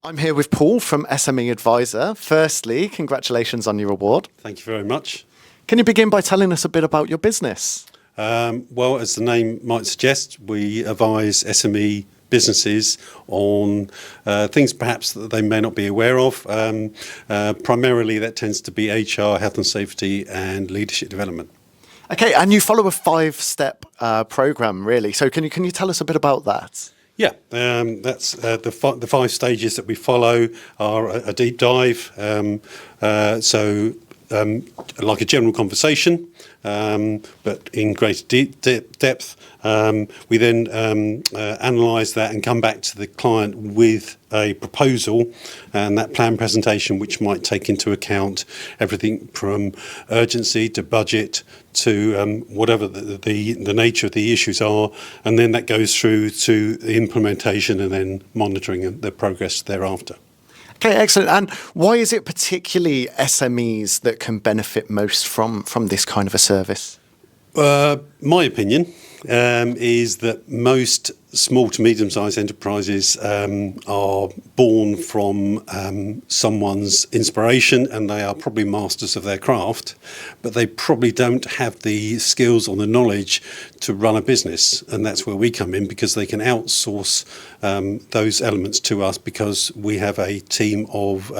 I'm here with Paul from SME Advisor. Firstly, congratulations on your award. Thank you very much. Can you begin by telling us a bit about your business? Well, as the name might suggest, we advise SME businesses on things perhaps that they may not be aware of. Primarily, that tends to be HR, health and safety, and leadership development. Okay, and you follow a 5-step program, really. So can you tell us a bit about that? Yeah, that's the 5 stages that we follow are a deep dive. Like a general conversation, but in greater depth. We then analyse that and come back to the client with a proposal and that plan presentation, which might take into account everything from urgency to budget to whatever the nature of the issues are, and then that goes through to the implementation and then monitoring the progress thereafter. Okay, excellent. And why is it particularly SMEs that can benefit most from this kind of a service? My opinion is that most small to medium-sized enterprises are born from someone's inspiration, and they are probably masters of their craft, but they probably don't have the skills or the knowledge to run a business. And that's where we come in, because they can outsource those elements to us, because we have a team of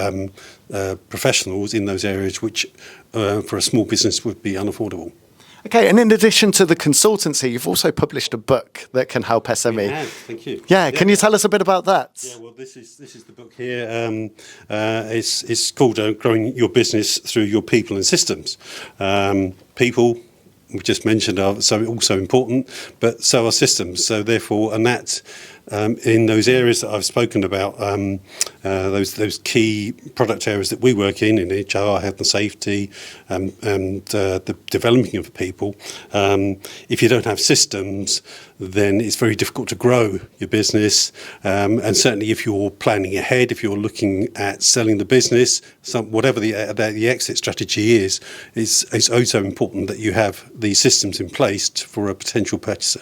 professionals in those areas which for a small business would be unaffordable. Okay, and in addition to the consultancy, you've also published a book that can help SME. Yeah, thank you. Yeah, can you tell us a bit about that? Yeah, well, this is the book here. It's called Growing Your Business Through Your People and Systems. People, we just mentioned, are also important, but so are systems. So therefore, and that in those areas that I've spoken about, those key product areas that we work in HR, health and safety, and the developing of people, if you don't have systems, then it's very difficult to grow your business. And certainly if you're planning ahead, if you're looking at selling the business, whatever the exit strategy is, it's also important that you have these systems in place for a potential purchaser.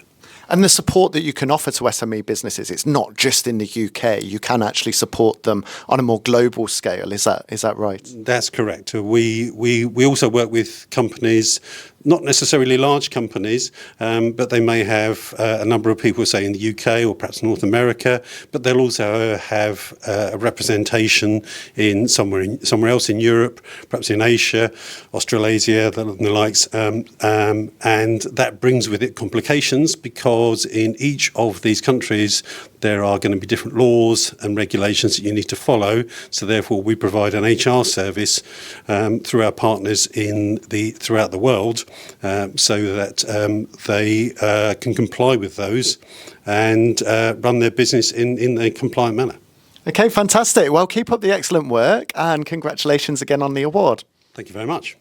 And the support that you can offer to SME businesses, it's not just in the UK. You can actually support them on a more global scale. Is that right? That's correct. We also work with companies, not necessarily large companies, but they may have a number of people, say, in the UK or perhaps North America, but they'll also have a representation in somewhere else in Europe, perhaps in Asia, Australasia, the likes, and that brings with it complications, because in each of these countries there are going to be different laws and regulations that you need to follow. So therefore we provide an HR service through our partners throughout the world, so that they can comply with those and run their business in a compliant manner. Okay, fantastic. Well, keep up the excellent work, and congratulations again on the award. Thank you very much.